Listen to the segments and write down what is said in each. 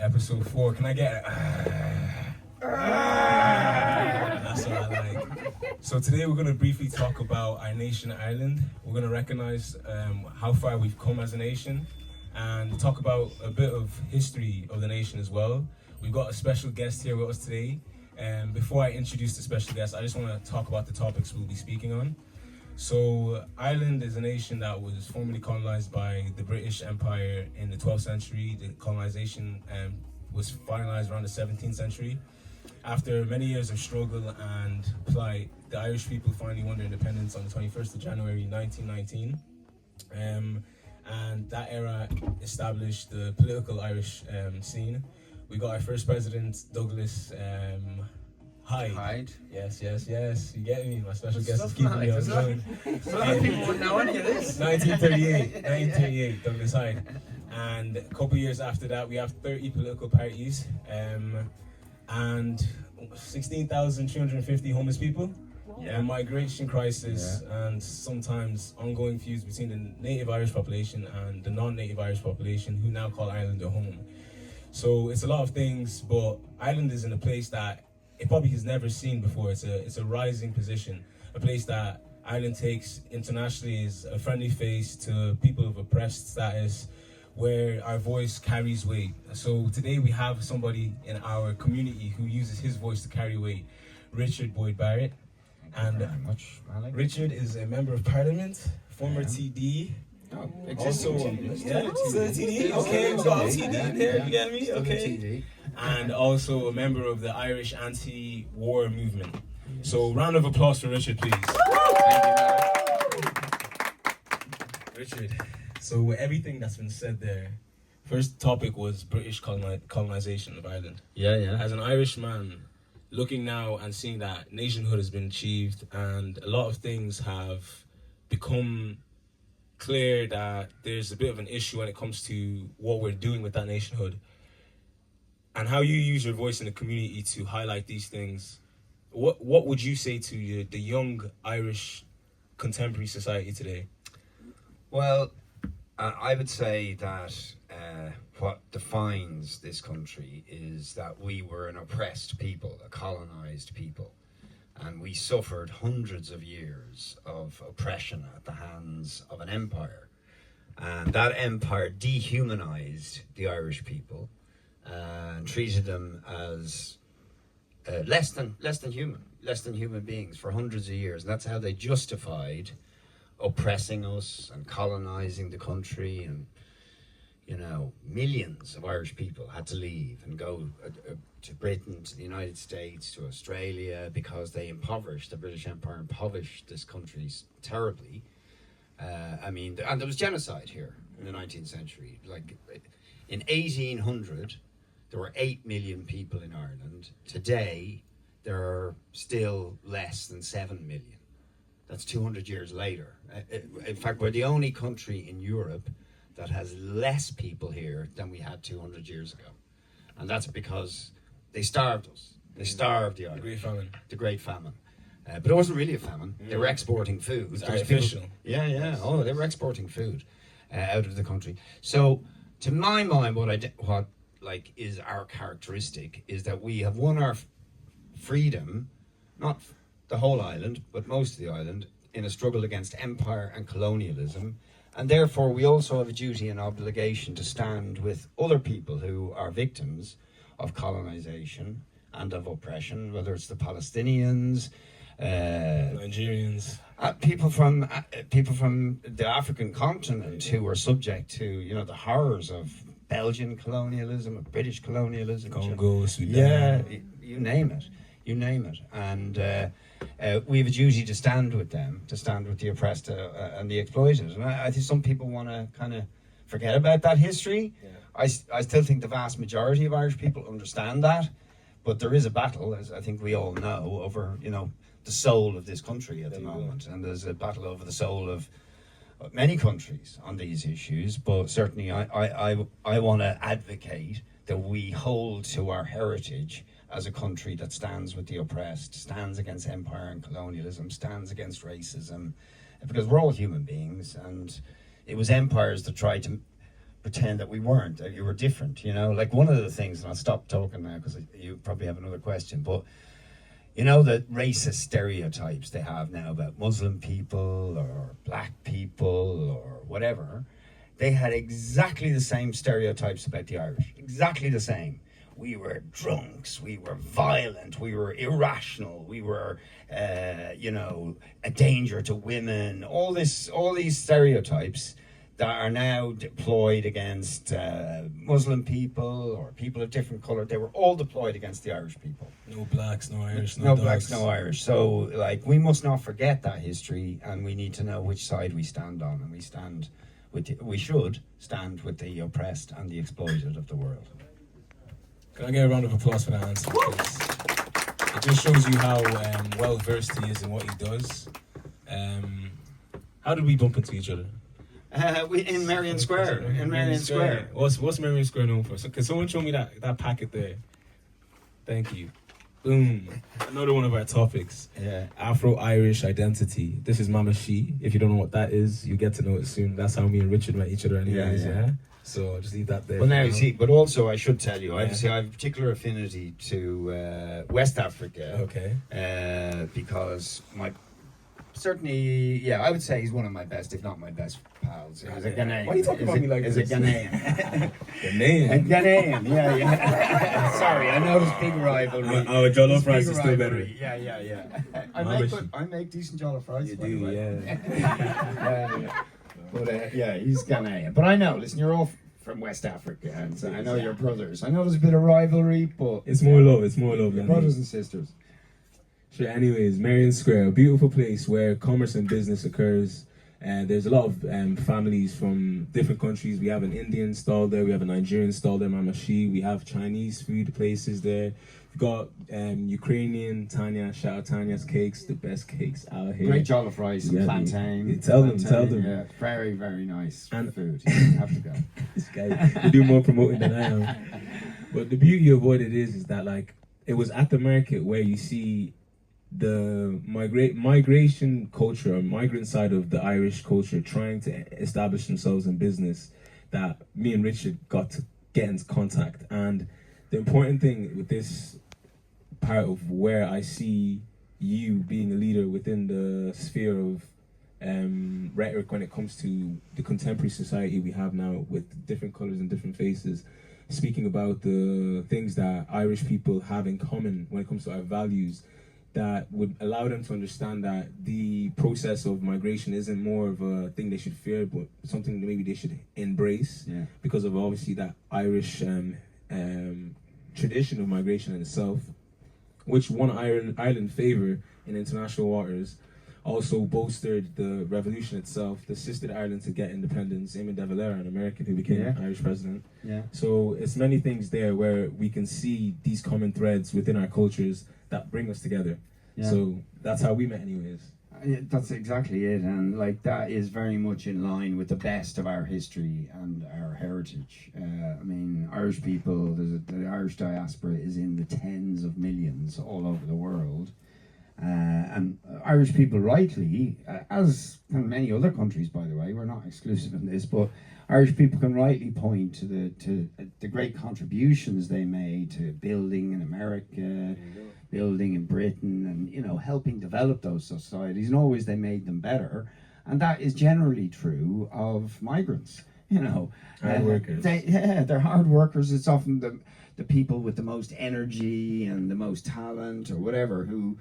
episode 4. Can I get That's what I like. So today we're going to briefly talk about our nation, Ireland. We're going to recognize how far we've come as a nation and talk about a bit of history of the nation as well. We've got a special guest here with us today. Before I introduce the special guest, I just want to talk about the topics we'll be speaking on. So Ireland is a nation that was formerly colonized by the British Empire in the 12th century. The colonization was finalized around the 17th century. After many years of struggle and plight, the Irish people finally won their independence on the 21st of January 1919. And that era established the political Irish scene. We got our first president, Douglas Hyde. Yes. You get me? My special guest is keeping me on going. A lot of people wouldn't know any of this. 1938, Douglas Hyde. And a couple years after that, we have 30 political parties and 16,350 homeless people. A migration crisis and sometimes ongoing feuds between the native Irish population and the non-native Irish population who now call Ireland their home. So it's a lot of things, but Ireland is in a place that it probably has never seen before. It's a rising position, a place that Ireland takes internationally as a friendly face to people of oppressed status, where our voice carries weight. So today we have somebody in our community who uses his voice to carry weight, Richard Boyd Barrett. Thank you very much, Malik. Richard is a member of Parliament, former TD. Also, still a TD. Okay, we got a TD there. You get me? Okay. And also a member of the Irish anti-war movement. So, round of applause for Richard, please. Thank you, Richard. So, with everything that's been said there, first topic was British colonization of Ireland. Yeah. As an Irish man, looking now and seeing that nationhood has been achieved and a lot of things have become clear that there's a bit of an issue when it comes to what we're doing with that nationhood and how you use your voice in the community to highlight these things. What would you say to the young Irish contemporary society today? Well, I would say that what defines this country is that we were an oppressed people, a colonized people, and we suffered hundreds of years of oppression at the hands of an empire. And that empire dehumanized the Irish people and treated them as less than human beings for hundreds of years. And that's how they justified oppressing us and colonizing the country. And millions of Irish people had to leave and go to Britain, to the United States, to Australia, because the British Empire impoverished this country terribly. And there was genocide here in the 19th century. Like in 1800, there were 8 million people in Ireland. Today, there are still less than 7 million. That's 200 years later. In fact, we're the only country in Europe that has less people here than we had 200 years ago. And that's because they starved us. They starved the Irish. The Great Famine. But it wasn't really a famine. They were exporting food. It was artificial. Oh, they were exporting food out of the country. So, to my mind, what is our characteristic is that we have won our freedom, not the whole island, but most of the island, in a struggle against empire and colonialism. And therefore, we also have a duty and obligation to stand with other people who are victims of colonization and of oppression, whether it's the Palestinians, Nigerians, people from the African continent who were subject to the horrors of Belgian colonialism, of British colonialism, Congo, Sudan. You name it, and we have a duty to stand with them, to stand with the oppressed and the exploited. And I think some people want to kind of forget about that history. I still think the vast majority of Irish people understand that, but there is a battle, as I think we all know, over the soul of this country at the moment, and there's a battle over the soul of many countries on these issues. But certainly, I want to advocate that we hold to our heritage as a country that stands with the oppressed, stands against empire and colonialism, stands against racism, because we're all human beings, and it was empires that tried to pretend that we weren't, that you were different, you know? Like one of the things, and I'll stop talking now because you probably have another question, but you know the racist stereotypes they have now about Muslim people or black people or whatever, they had exactly the same stereotypes about the Irish, exactly the same. We were drunks, we were violent, we were irrational, we were, you know, a danger to women, all these stereotypes that are now deployed against Muslim people or people of different colour. They were all deployed against the Irish people. No blacks, no Irish, no blacks, no Irish. So, like, we must not forget that history, and we need to know which side we stand on, and we should stand with the oppressed and the exploited of the world. Can I get a round of applause for that answer? Please? It just shows you how well versed he is in what he does. How did we bump into each other? In Marion Square. In Marion Square. What's Marion Square known for? So, can someone show me that packet there? Thank you. Boom. Another one of our topics. Yeah. Afro-Irish identity. This is Mama She. If you don't know what that is, you get to know it soon. That's how me and Richard met each other anyways, yeah? So I'll just leave that there. Well, now you see, but also I should tell you, obviously I have a particular affinity to West Africa. Okay. Because certainly, I would say he's one of my best, if not my best pals. He's a Ghanaian. Why are you talking about me like this? He's a Ghanaian. Ghanaian? A Ghanaian, yeah. Sorry, I know there's big rivalry. Our jollof rice is still better. Yeah. I make decent jollof rice. You do, yeah. But he's Ghanaian. But I know, listen, you're all from West Africa, and so I know you're brothers. I know there's a bit of rivalry, but it's more love. You're brothers and sisters. Sure. Anyways, Marion Square, a beautiful place where commerce and business occurs. And there's a lot of families from different countries. We have an Indian stall there. We have a Nigerian stall there, Mama She. We have Chinese food places there. We've got Ukrainian, Tanya. Shout out Tanya's Cakes, the best cakes out here. Great jollof rice and plantain. Tell them. Yeah, very, very nice food. You have to go. This guy, you do more promoting than I am. But the beauty of what it is that, like, it was at the market where you see the migration culture, or migrant side of the Irish culture trying to establish themselves in business, that me and Richard got to get into contact. And the important thing with this part of where I see you being a leader within the sphere of rhetoric when it comes to the contemporary society we have now with different colours and different faces, speaking about the things that Irish people have in common when it comes to our values, that would allow them to understand that the process of migration isn't more of a thing they should fear, but something that maybe they should embrace, because of obviously that Irish tradition of migration in itself, which won Ireland favour in international waters, also bolstered the revolution itself, that assisted Ireland to get independence. Eamon de Valera, an American who became Irish president. So it's many things there where we can see these common threads within our cultures that bring us together. So that's how we met anyways. That's exactly it, and like that is very much in line with the best of our history and our heritage. I mean, Irish people, the Irish diaspora is in the tens of millions all over the world. And Irish people rightly, as in many other countries by the way, we're not exclusive in this, but Irish people can rightly point to the great contributions they made to building in America, building in Britain, and helping develop those societies, and always they made them better. And that is generally true of migrants. Hard workers. They're hard workers. It's often the people with the most energy and the most talent or whatever who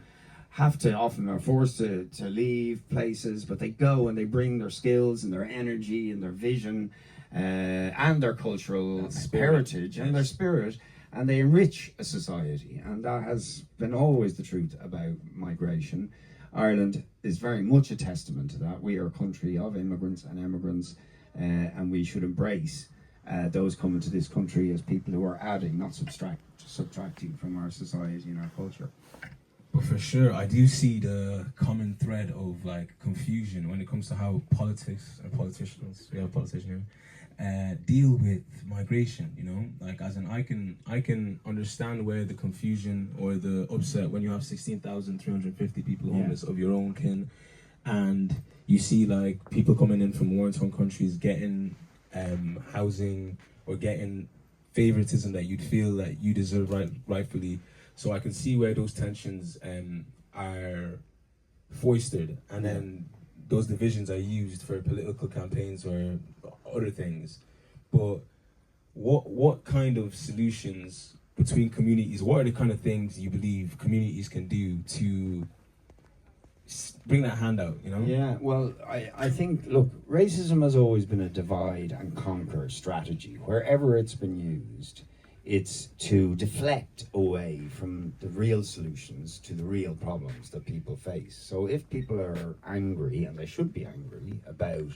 often are forced to leave places, but they go and they bring their skills and their energy and their vision and their cultural heritage and their spirit, and they enrich a society. And that has been always the truth about migration. Ireland is very much a testament to that. We are a country of immigrants and emigrants, and we should embrace those coming to this country as people who are adding, not subtracting from our society and our culture. But for sure, I do see the common thread of like confusion when it comes to how politics and politicians, we have a politician here, deal with migration. Like as in, I can understand where the confusion or the upset when you have 16,350 people homeless of your own kin, and you see like people coming in from war-torn countries getting housing or getting favoritism that you'd feel that you deserve rightfully. So I can see where those tensions are foisted, and then those divisions are used for political campaigns or other things. But what kind of solutions between communities, what are the kind of things you believe communities can do to bring that hand out, you know? Yeah, well, I think, look, racism has always been a divide and conquer strategy. Wherever it's been used, it's to deflect away from the real solutions to the real problems that people face. So if people are angry, and they should be angry, about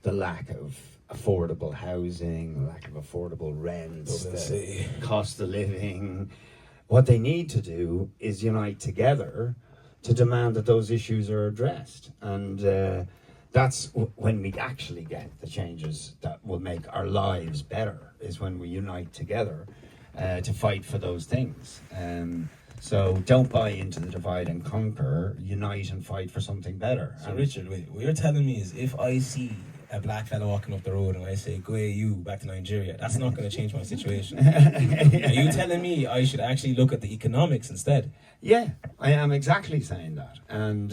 the lack of affordable housing, the lack of affordable rents, the cost of living, what they need to do is unite together to demand that those issues are addressed. And that's when we actually get the changes that will make our lives better, is when we unite together to fight for those things. So don't buy into the divide and conquer, unite and fight for something better. So Richard, wait, what you're telling me is if I see a black fella walking up the road and I say, go away you, back to Nigeria, that's not going to change my situation. Are you telling me I should actually look at the economics instead? Yeah, I am exactly saying that. And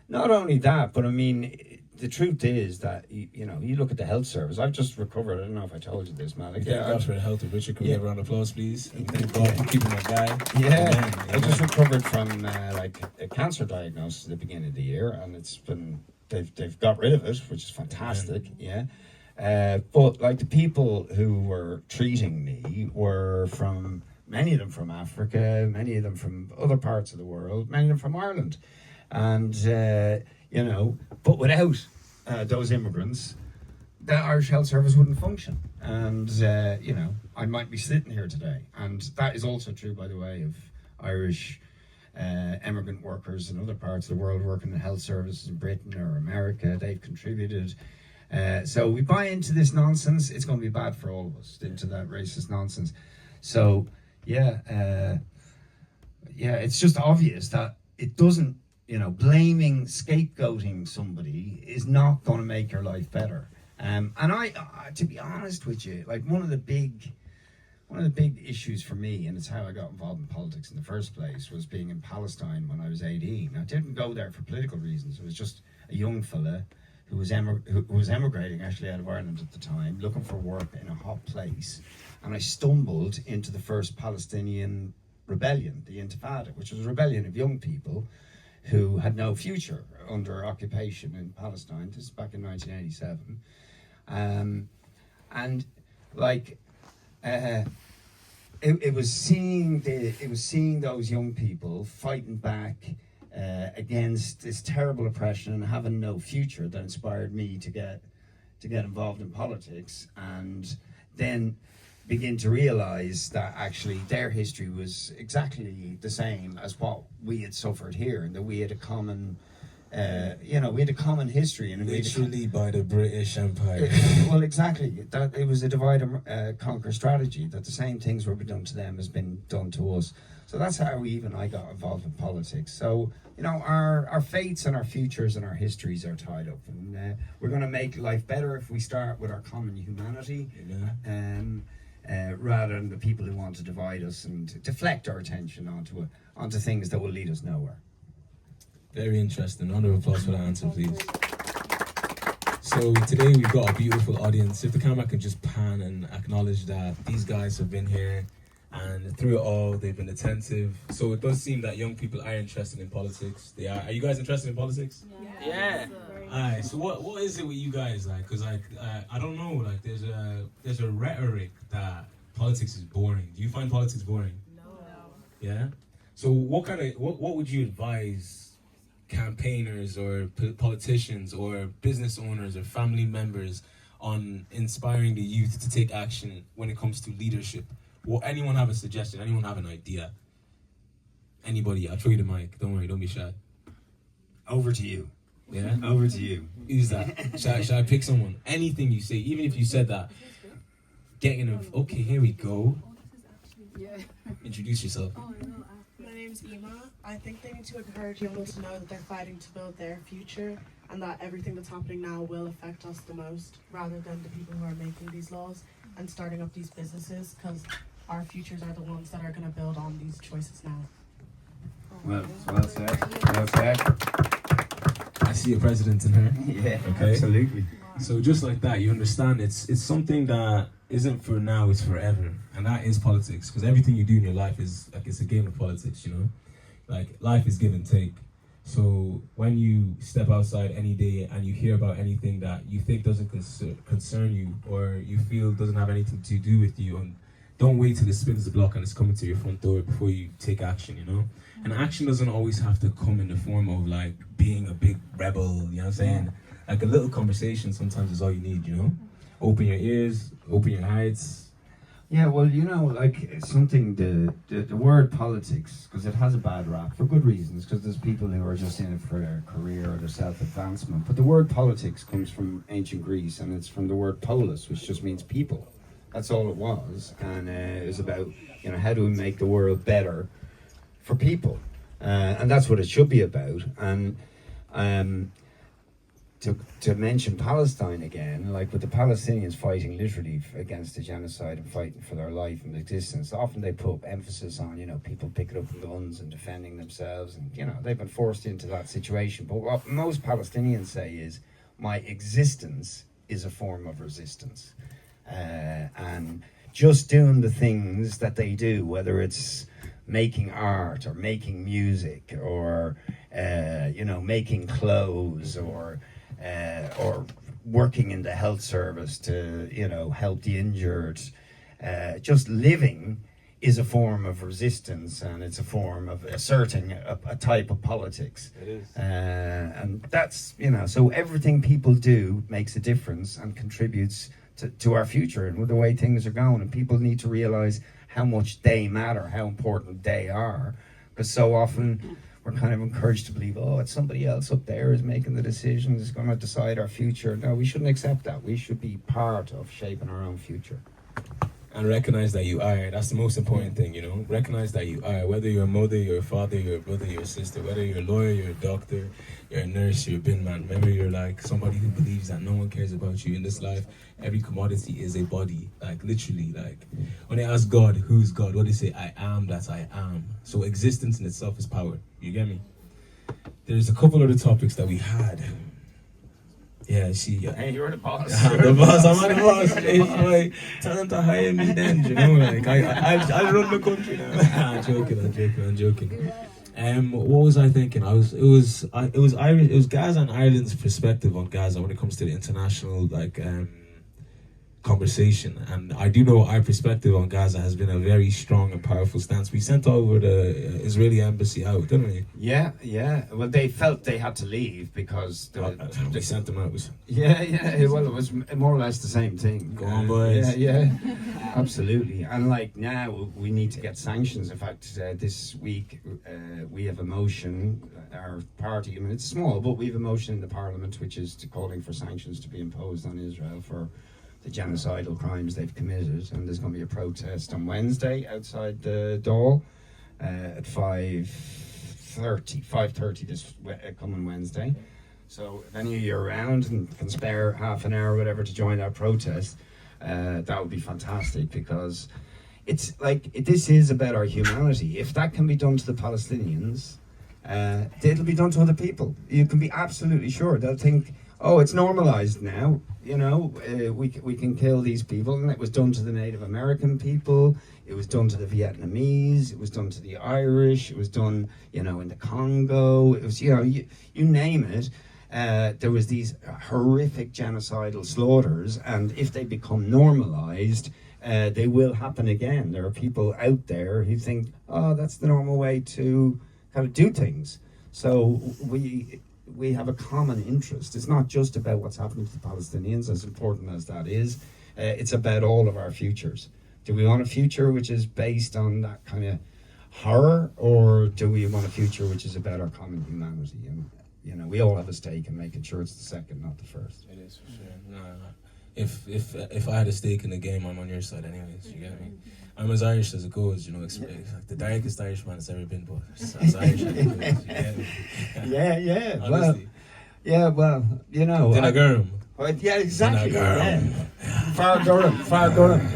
not only that, but I mean, the truth is that, you know, you look at the health service. I've just recovered. I don't know if I told you this, Malik. Thank God for the health of Richard. Can we have a round of applause, please? And thank God for keeping my guy. Yeah, I just recovered from like a cancer diagnosis at the beginning of the year, and it's been they've got rid of it, which is fantastic. Yeah. But like the people who were treating me were from, many of them from Africa, many of them from other parts of the world, many of them from Ireland, and you know, but without those immigrants, the Irish health service wouldn't function. And you know, I might be sitting here today, and that is also true, by the way, of Irish immigrant workers in other parts of the world working in health services in Britain or America. They've contributed. So we buy into this nonsense, it's going to be bad for all of us, into that racist nonsense. So yeah, it's just obvious that it doesn't, you know, blaming, scapegoating somebody is not going to make your life better. And I, to be honest with you, like one of the big issues for me, and it's how I got involved in politics in the first place, was being in Palestine when I was 18. I didn't go there for political reasons. It was just a young fella who was emigrating actually out of Ireland at the time, looking for work in a hot place. And I stumbled into the first Palestinian rebellion, the Intifada, which was a rebellion of young people who had no future under occupation in Palestine. This is back in 1987. And like, it was seeing those young people fighting back against this terrible oppression and having no future that inspired me to get involved in politics, and then begin to realize that actually their history was exactly the same as what we had suffered here, and that we had a common we had a common history, and literally by the British Empire. Well, exactly. That it was a divide and conquer strategy. That the same things were done to them has been done to us. So that's how even I got involved in politics. So you know, our fates and our futures and our histories are tied up, and we're going to make life better if we start with our common humanity, rather than the people who want to divide us and deflect our attention onto things that will lead us nowhere. Very interesting. Round of applause for that answer, please. So today we've got a beautiful audience. If the camera can just pan and acknowledge that these guys have been here, and through it all they've been attentive. So it does seem that young people are interested in politics. They are. Are you guys interested in politics? Yeah. Alright. So what is it with you guys like? Because like I don't know. Like there's a rhetoric that politics is boring. Do you find politics boring? No. Yeah. So what would you advise campaigners or politicians or business owners or family members on inspiring the youth to take action when it comes to leadership? Will anyone have a suggestion? Anyone have an idea? Anybody? I'll throw you the mic. Don't worry, don't be shy. Over to you. Yeah? Over to you. Who's that? Should I pick someone? Anything you say, even if you said that. Okay, here we go. Introduce yourself. My name's Ema. I think they need to encourage young people to know that they're fighting to build their future and that everything that's happening now will affect us the most, rather than the people who are making these laws and starting up these businesses, because our futures are the ones that are going to build on these choices now. Well said. Well said. I see a president in her. Yeah, Okay. absolutely. So just like that, you understand it's something that isn't for now, it's forever. And that is politics. Because everything you do in your life is like, it's a game of politics, you know? Like, life is give and take. So when you step outside any day and you hear about anything that you think doesn't concern you, or you feel doesn't have anything to do with you, and don't wait till it spins the block and it's coming to your front door before you take action, you know? And action doesn't always have to come in the form of like being a big rebel, you know what I'm saying? Like a little conversation sometimes is all you need, you know? Open your ears, open your hearts. Yeah, well, you know, like something, the word politics, because it has a bad rap for good reasons, because there's people who are just in it for their career or their self-advancement. But the word politics comes from ancient Greece, and it's from the word polis, which just means people. That's all it was. And it was about, you know, how do we make the world better for people? And that's what it should be about. And to mention Palestine again, like with the Palestinians fighting literally against the genocide and fighting for their life and existence, often they put emphasis on, you know, people picking up guns and defending themselves, and, you know, they've been forced into that situation. But what most Palestinians say is, my existence is a form of resistance. And just doing the things that they do, whether it's making art or making music or, you know, making clothes or working in the health service to, you know, help the injured. Just living is a form of resistance, and it's a form of asserting a type of politics. It is. And that's, you know, so everything people do makes a difference and contributes to our future and with the way things are going. And people need to realize how much they matter, how important they are, because so often we're kind of encouraged to believe, oh, it's somebody else up there is making the decisions, is going to decide our future. No, we shouldn't accept that. We should be part of shaping our own future. And recognize that you are. That's the most important thing, you know? Recognize that you are. Whether you're a mother, you're a father, you're a brother, you're a sister, whether you're a lawyer, you're a doctor, you're a nurse, you're a bin man. Remember, you're like somebody who believes that no one cares about you in this life. Every commodity is a body. Like, literally, like, when they ask God, who's God? What they say, I am that I am. So existence in itself is power. You get me? There's a couple other topics that we had. Yeah, Hey, you're the boss. I'm the boss. I'm the boss. It's like, tell them to hire me then, you know, like, I run the country now. I'm joking. What was I thinking? It was Gaza and Ireland's perspective on Gaza when it comes to the international, like, conversation, and I do know our perspective on Gaza has been a very strong and powerful stance. We sent over the Israeli embassy out, didn't we? Yeah. Well, they felt they had to leave because they sent them out. Yeah. Well, it was more or less the same thing. Go on, boys. Yeah. Absolutely. And like now, we need to get sanctions. In fact, this week we have a motion. Our party, I mean, it's small, but we have a motion in the Parliament which is calling for sanctions to be imposed on Israel for the genocidal crimes they've committed, and there's going to be a protest on Wednesday outside the Dáil at 5:30 this coming Wednesday. So if any of you are around and can spare half an hour or whatever to join that protest, that would be fantastic, because it's like, this is about our humanity. If that can be done to the Palestinians, it'll be done to other people. You can be absolutely sure. They'll think, oh, it's normalized now, you know, we can kill these people. And it was done to the Native American people, it was done to the Vietnamese, it was done to the Irish, it was done, you know, in the Congo, it was, you know, you name it. There was these horrific genocidal slaughters, and if they become normalized, they will happen again. There are people out there who think, oh, that's the normal way to kind of do things. So we have a common interest. It's not just about what's happening to the Palestinians, as important as that is. It's about all of our futures. Do we want a future which is based on that kind of horror, or do we want a future which is about our common humanity? And, you know, we all have a stake in making sure it's the second, not the first. It is, for sure. No. If I had a stake in the game, I'm on your side anyways, you get me? I'm as Irish as it goes, you know, it's like the darkest Irishman that's ever been, but as Irish as it goes, you get me? Yeah. Honestly. Yeah, well, you know. Dinagarum. Well, yeah, exactly. Dinagarum. Yeah. Far Durham.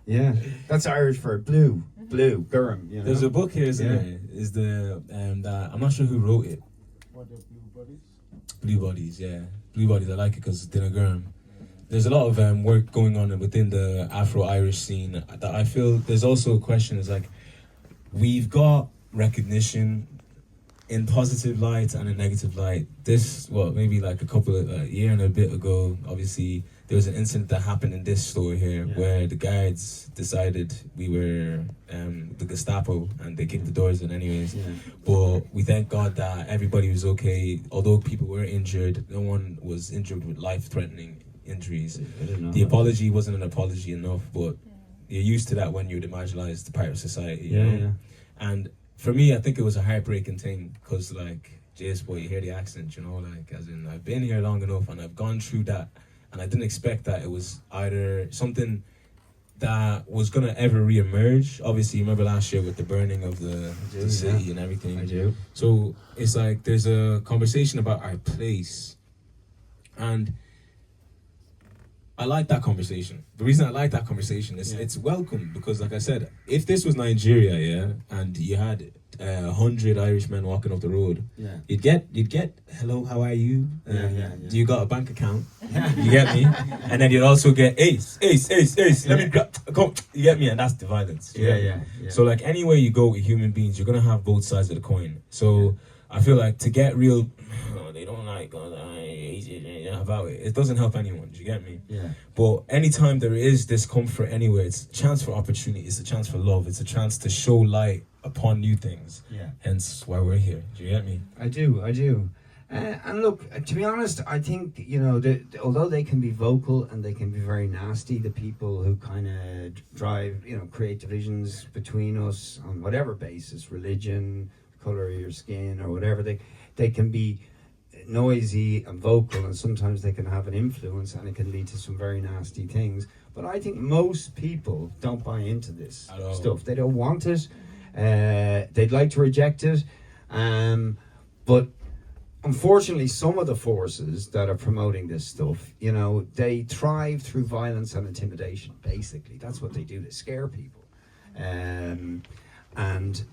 Yeah. That's Irish for blue, Durham. You know? There's a book here, isn't there? Is the that I'm not sure who wrote it. What, the Blue Bodies? Blue Bodies, yeah. Blue Bodies, I like it because it's Dinagarum. There's a lot of work going on within the Afro-Irish scene that I feel there's also a question is like, we've got recognition in positive light and in negative light. This, maybe like a year and a bit ago, obviously, there was an incident that happened in this store here where the guards decided we were the Gestapo and they kicked the doors in anyways. Yeah. But we thank God that everybody was okay. Although people were injured, no one was injured with life-threatening injuries. I didn't know The that. apology wasn't an apology enough, but you're used to that when you're the marginalized part of society. You know? And for me, I think it was a heartbreaking thing because, like, Jace, boy, you hear the accent, you know, like, as in, I've been here long enough and I've gone through that, and I didn't expect that it was either something that was gonna ever re-emerge. Obviously, you remember last year with the burning of the city and everything. I do. So it's like there's a conversation about our place, and I like that conversation. The reason I like that conversation is it's welcome because, like I said, if this was Nigeria, and you had 100 Irishmen walking up the road, you'd get hello, how are you? Do you got a bank account? You get me? And then you'd also get ace. Let me come. You get me? And that's the violence. Yeah. So like anywhere you go with human beings, you're gonna have both sides of the coin. So I feel like to get real, they don't like about it. It doesn't help anyone. Do you get me? Yeah. But anytime there is discomfort anywhere, it's a chance for opportunity. It's a chance for love. It's a chance to show light upon new things. Yeah. Hence why we're here. Do you get me? I do. And look, to be honest, I think, you know, although they can be vocal and they can be very nasty, the people who kind of drive, you know, create divisions between us on whatever basis, religion, color of your skin or whatever, they can be noisy and vocal, and sometimes they can have an influence and it can lead to some very nasty things. But I think most people don't buy into this stuff. They don't want it. They'd like to reject it. But unfortunately, some of the forces that are promoting this stuff, you know, they thrive through violence and intimidation, basically. That's what they do. They scare people. And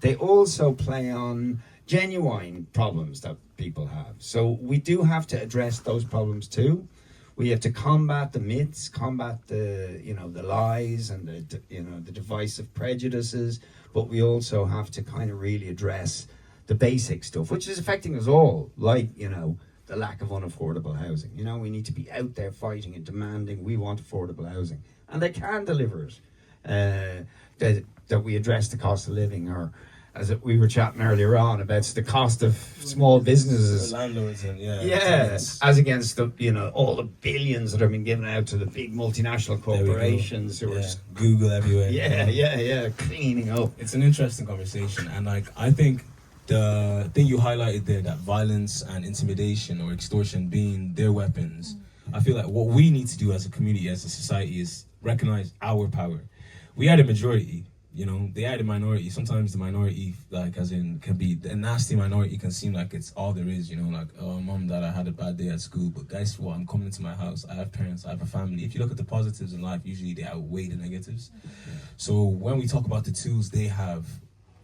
they also play on genuine problems that people have. So we do have to address those problems too. We have to combat the myths, combat the, you know, the lies and the, you know, the divisive prejudices, but we also have to kind of really address the basic stuff, which is affecting us all, like, you know, the lack of unaffordable housing. You know, we need to be out there fighting and demanding we want affordable housing, and they can deliver it. That we address the cost of living, or as we were chatting earlier on about the cost of small businesses, Landlords and as against the, you know, all the billions that have been given out to the big multinational corporations who are Google everywhere. cleaning up. It's an interesting conversation, and like I think the thing you highlighted there, that violence and intimidation or extortion being their weapons, I feel like what we need to do as a community, as a society, is recognize our power. We are the majority, you know, they are the minority. Sometimes the minority, like, as in, can be, a nasty minority can seem like it's all there is, you know, like, oh, mom, dad, I had a bad day at school, but guess what, I'm coming to my house, I have parents, I have a family. If you look at the positives in life, usually they outweigh the negatives. So when we talk about the tools they have,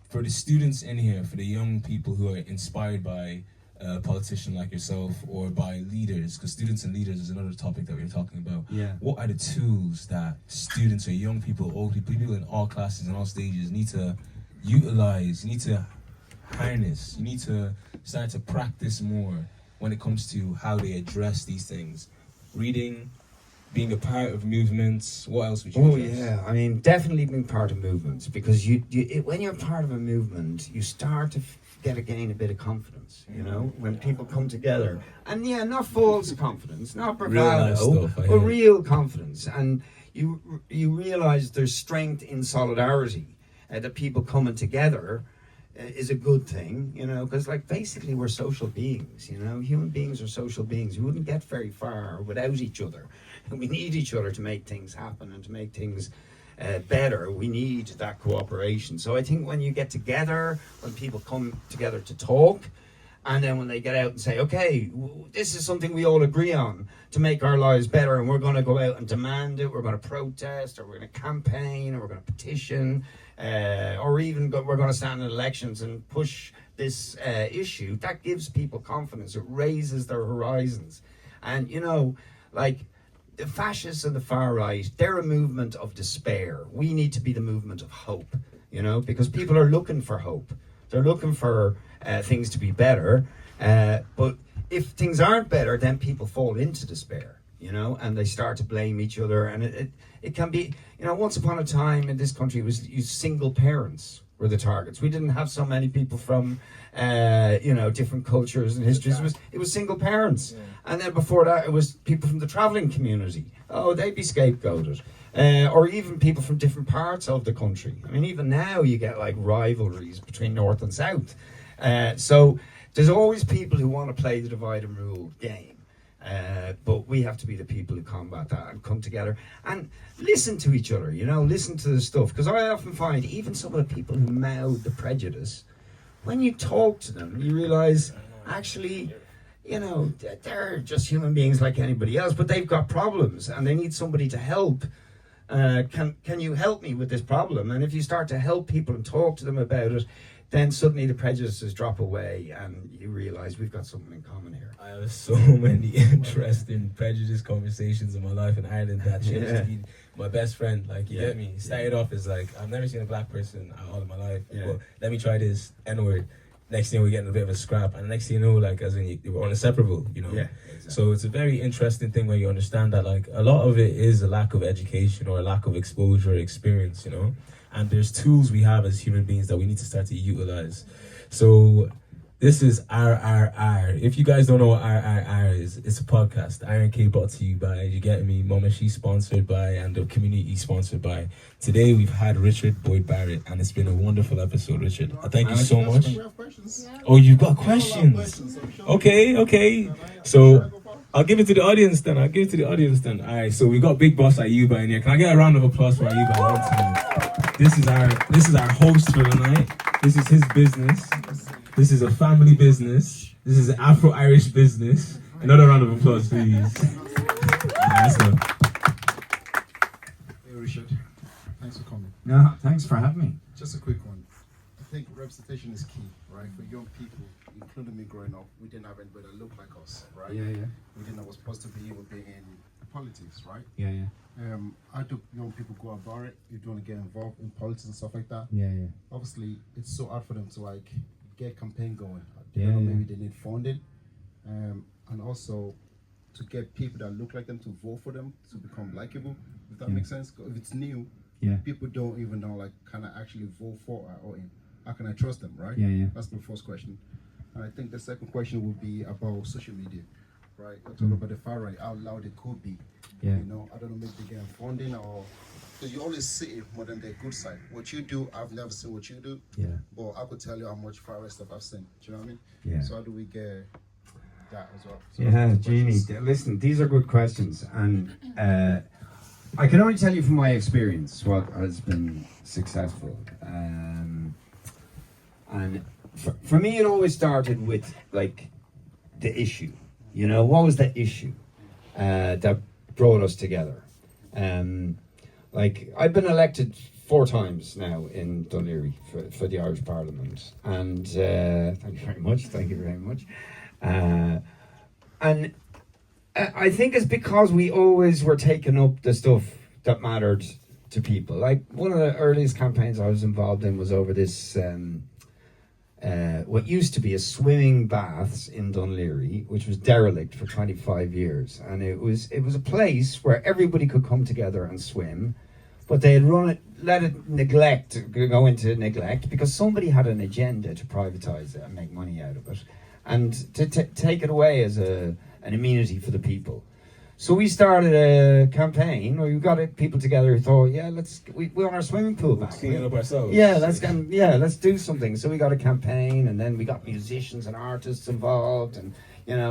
for the students in here, for the young people who are inspired by a politician like yourself or by leaders, because students and leaders is another topic that we were talking about. What are the tools that students or young people, old people, people in all classes and all stages need to utilize, you need to harness, you need to start to practice more when it comes to how they address these things? Reading, being a part of movements, what else would you address? I mean, definitely being part of movements, because when you're part of a movement, you start to gain a bit of confidence, you know, when people come together. And not false confidence, not bravado, but real confidence. And you realize there's strength in solidarity, that people coming together is a good thing, you know, because, like, basically we're social beings, you know, human beings are social beings. We wouldn't get very far without each other. And we need each other to make things happen and to make things better. We need that cooperation. So I think when you get together, when people come together to talk And then when they get out and say, okay, this is something we all agree on to make our lives better, and we're going to go out and demand it, we're going to protest, or we're going to campaign, or we're going to petition, or even we're going to stand in elections and push this issue, that gives people confidence. It raises their horizons. And, you know, like, the fascists and the far right, they're a movement of despair. We need to be the movement of hope, you know, because people are looking for hope. They're looking for things to be better, but if things aren't better, then people fall into despair, you know, and they start to blame each other. And it can be, you know, once upon a time in this country, it was single parents were the targets. We didn't have so many people from, you know, different cultures and histories. It was single parents. Yeah. And then before that, it was people from the travelling community. Oh, they'd be scapegoated. Or even people from different parts of the country. I mean, even now you get like rivalries between North and South. So there's always people who want to play the divide and rule game. But we have to be the people who combat that and come together and listen to each other, you know, listen to the stuff. Because I often find even some of the people who mouth the prejudice, when you talk to them, you realise actually, you know, they're just human beings like anybody else, but they've got problems and they need somebody to help. Can you help me with this problem? And if you start to help people and talk to them about it, then suddenly the prejudices drop away and you realise we've got something in common here. I have so many interesting prejudice conversations in my life in Ireland that changed to be my best friend. Like, you get me? It started off as like, I've never seen a black person all of my life. But let me try this N-word. Next thing we're getting a bit of a scrap, and the next thing you know, like, as in we're inseparable, you know. Yeah, exactly. So it's a very interesting thing when you understand that, like, a lot of it is a lack of education or a lack of exposure or experience, you know. And there's tools we have as human beings that we need to start to utilize. So this is RRR. If you guys don't know what RRR is, it's a podcast. Iron K brought to you by, you get me, Mama She sponsored by, and the community sponsored by. Today we've had Richard Boyd Barrett, and it's been a wonderful episode, Richard. Thank you so much. Oh, you've got questions? Okay. So I'll give it to the audience then. All right, so we've got Big Boss Ayuba in here. Can I get a round of applause for Ayuba one time? This is our host for the night. This is his business. This is a family business. This is an Afro-Irish business. Another round of applause, please. Let's go. Hey, Richard. Thanks for coming. No, thanks for having me. Just a quick one. I think representation is key, right? For young people, including me growing up, we didn't have anybody that looked like us, right? Yeah. We didn't know what's supposed to be able being in politics, right? Yeah. I do young people go at Barrett, you don't want to get involved in politics and stuff like that. Yeah. Obviously, it's so hard for them to like get campaign going. Maybe they need funding, and also to get people that look like them to vote for them to become likable. If that makes sense. If it's new, people don't even know like can I actually vote for or in. How can I trust them, right? Yeah. That's my first question. And I think the second question would be about social media, right? I talk about the far right, how loud it could be. Yeah. You know, I don't know, maybe they get funding or. So you always see it more than the good side. What you do, I've never seen what you do. Yeah. But I could tell you how much far right stuff I've seen. Do you know what I mean? Yeah. So how do we get that as well? So Jeannie, listen, these are good questions. And I can only tell you from my experience what has been successful. And for me, it always started with, like, the issue. You know, what was the issue that brought us together? Like, I've been elected 4 times now in Dunleary for the Irish Parliament. And thank you very much. And I think it's because we always were taking up the stuff that mattered to people. Like, one of the earliest campaigns I was involved in was over this, what used to be a swimming baths in Dunleary, which was derelict for 25 years. And it was a place where everybody could come together and swim, but they had let it go into neglect because somebody had an agenda to privatize it and make money out of it, and to take it away as an amenity for the people. So we started a campaign where we got people together who thought, we want our swimming pool back. Clean it up ourselves. Let's do something. So we got a campaign, and then we got musicians and artists involved, and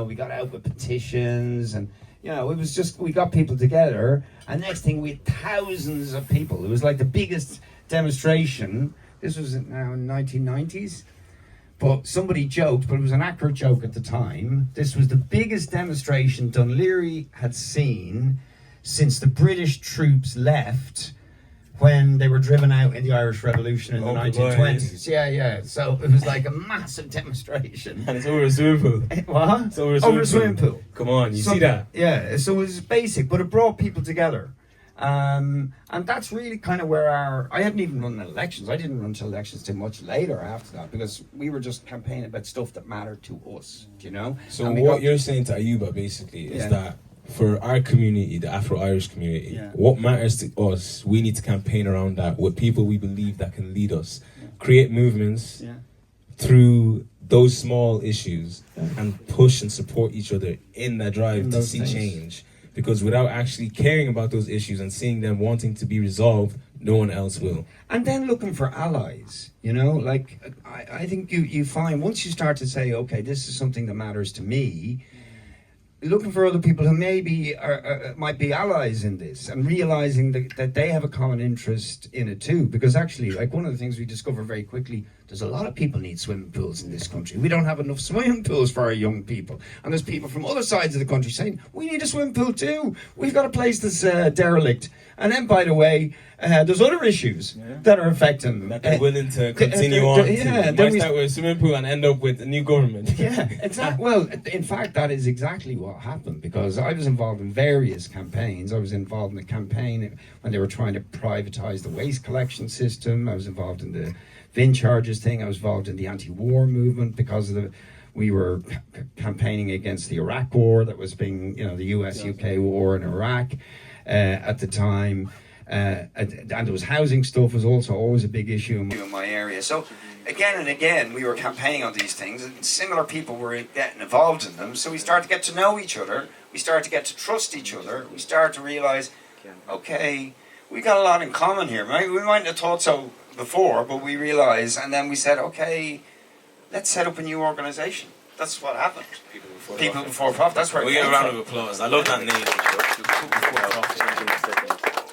we got out with petitions, and it was just, we got people together, and next thing we had thousands of people. It was like the biggest demonstration. This was now in 1990s. But somebody joked, but it was an accurate joke at the time. This was the biggest demonstration Dunleary had seen since the British troops left when they were driven out in the Irish Revolution in the 1920s. Yeah. So it was like a massive demonstration. And it's over a swimming pool. What? It's over a swimming pool. Come on, you see that? Yeah, so it was basic, but it brought people together. And that's really kind of where I hadn't even run elections. I didn't run to elections till much later after that, because we were just campaigning about stuff that mattered to us, you know? So what you're saying to Ayuba basically is that for our community, the Afro-Irish community, what matters to us, we need to campaign around that with people we believe that can lead us, create movements through those small issues and push and support each other in that drive to see change. Because without actually caring about those issues and seeing them wanting to be resolved, no one else will. And then looking for allies, you know, like I think you find once you start to say, okay, this is something that matters to me, looking for other people who maybe might be allies in this, and realizing that they have a common interest in it too. Because actually, like, one of the things we discover very quickly, there's a lot of people need swimming pools in this country. We don't have enough swimming pools for our young people. And there's people from other sides of the country saying, we need a swimming pool too. We've got a place that's derelict. And then, by the way, there's other issues that are affecting them. That they're willing to continue on. Might start with a swimming pool and end up with a new government. Yeah, exactly. Well, in fact, that is exactly what happened, because I was involved in various campaigns. I was involved in the campaign when they were trying to privatise the waste collection system. I was involved in the VIN charges thing. I was involved in the anti-war movement because of we were campaigning against the Iraq war that was being, you know, the US-UK war in Iraq at the time. And there was housing stuff was also always a big issue in my area. So again and again, we were campaigning on these things, and similar people were getting involved in them. So we started to get to know each other. We started to get to trust each other. We started to realize, okay, we got a lot in common here, right? We mightn't have thought so before, but we realized, and then we said, okay, let's set up a new organization. That's what happened. People Before Profit. That's where we get a round of applause. I love that name.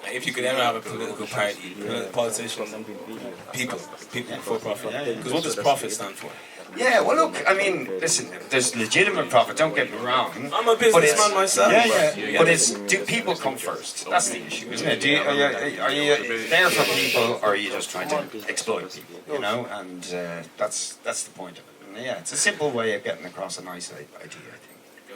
If you could ever have a political party, politician, people before profit. Because what does profit stand for? Yeah, well, look, I mean, listen, there's legitimate profit, don't get me wrong. I'm a businessman myself. Yeah. But it's, do people come first? That's the issue, isn't it? Are you there for people, or are you just trying to exploit people, you know? And that's the point of it. And yeah, it's a simple way of getting across a nice idea, I think.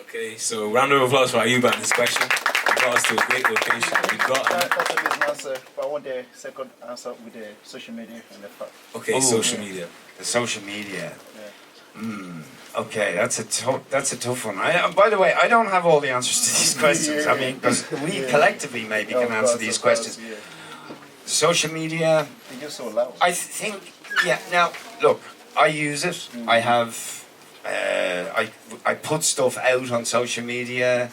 Okay, so round of applause for Ayuba on this question. You brought us to a great location. We got that's a business answer, but I want the second answer with the social media and the fact. Okay, social media. The social media. Okay, that's a tough one. By the way, I don't have all the answers to these questions. I mean, because we collectively maybe can answer these questions. Social media. You're so loud. I think, yeah. Now, look, I use it. I have. I put stuff out on social media,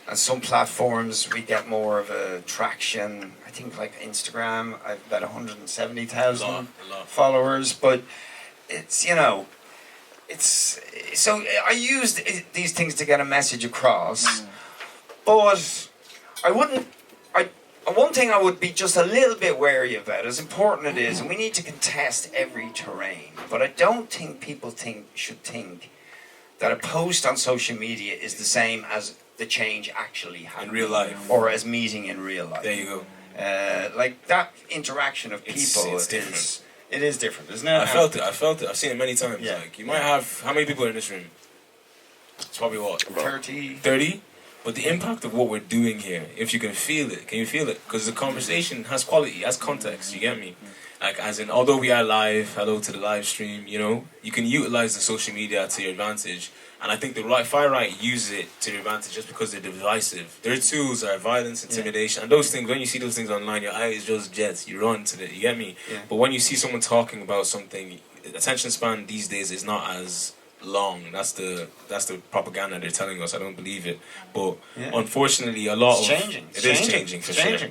and some platforms we get more of a traction. I think like Instagram, I've about 170,000 followers, but it's, you know, it's so I use these things to get a message across, but I wouldn't. One thing I would be just a little bit wary about, as important it is, and we need to contest every terrain, but I don't think people should think that a post on social media is the same as the change actually happening. In real life. Or as meeting in real life. There you go. Like that interaction of people it's different. It is different, isn't it? I felt it. I've seen it many times. Yeah. Like, you might have, how many people are in this room? It's probably what? 30? 30? But the impact of what we're doing here, if you can feel it, can you feel it? Because the conversation has quality, has context, you get me? Like, as in, although we are live, hello to the live stream, you know, you can utilize the social media to your advantage. And I think the far right use it to their advantage just because they're divisive. Their tools are violence, intimidation, and those things, when you see those things online, your eyes just jets, you run to it, you get me? Yeah. But when you see someone talking about something, attention span these days is not as long. That's the propaganda they're telling us. I don't believe it. But unfortunately, a lot It's of changing. it is changing for sure.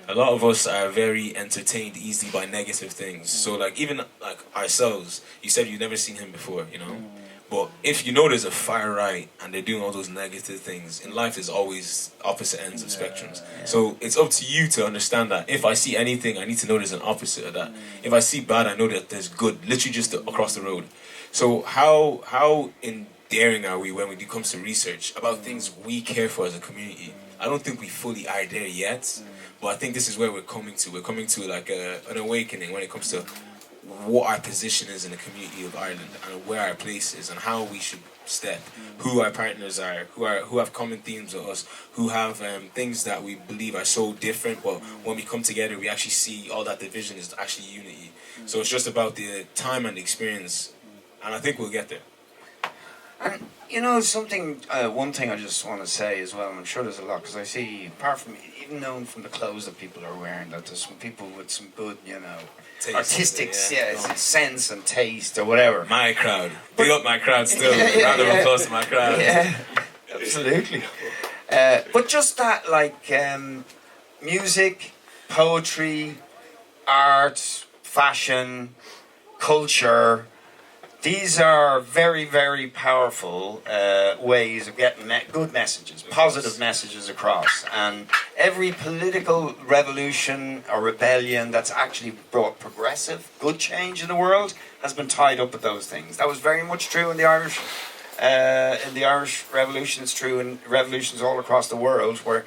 A lot of us are very entertained easily by negative things. So like even like ourselves, you said you've never seen him before, you know. But if you know there's a far right and they're doing all those negative things, in life there's always opposite ends of spectrums. So it's up to you to understand that if I see anything, I need to know there's an opposite of that. If I see bad, I know that there's good, literally just across the road. So how endearing are we when it comes to research about things we care for as a community? I don't think we fully are there yet, but I think this is where we're coming to. We're coming to like an awakening when it comes to what our position is in the community of Ireland and where our place is and how we should step, who our partners are, who have common themes with us, who have things that we believe are so different, but when we come together we actually see all that division is actually unity. So it's just about the time and the experience, and I think we'll get there. And you know something, one thing I just want to say as well, and I'm sure there's a lot, because I see, apart from, even known from the clothes that people are wearing, that there's some people with some good, you know, taste, artistic sense and taste or whatever. My crowd. Big up my crowd still. Round of applause to my crowd. Yeah, absolutely. But just that, like, music, poetry, art, fashion, culture, these are very, very powerful ways of getting good messages, positive messages across. And every political revolution or rebellion that's actually brought progressive, good change in the world has been tied up with those things. That was very much true in the Irish Revolution. It's true in revolutions all across the world where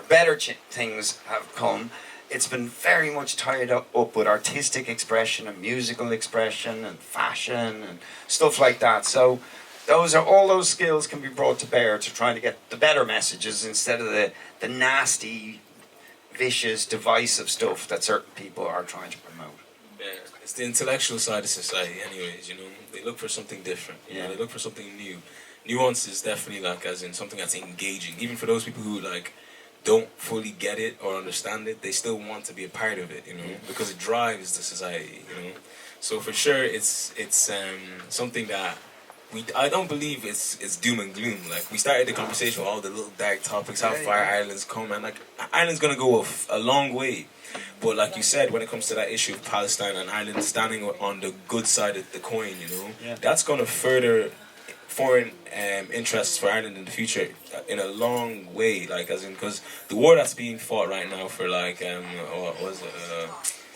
better things have come. It's been very much tied up with artistic expression and musical expression and fashion and stuff like that. So all those skills can be brought to bear to try to get the better messages instead of the nasty, vicious, divisive stuff that certain people are trying to promote. Yeah, it's the intellectual side of society anyways, you know. They look for something different. You know, they look for something new. Nuance is definitely like as in something that's engaging. Even for those people who like don't fully get it or understand it, they still want to be a part of it, you know, because it drives the society, you know. So for sure, it's something that I don't believe it's doom and gloom. Like we started the conversation with all the little dark topics, how far Ireland's come, and like Ireland's gonna go a long way. But like you said, when it comes to that issue of Palestine and Ireland standing on the good side of the coin, you know, that's gonna further foreign interests for Ireland in the future in a long way, like as in because the war that's being fought right now for like what was it,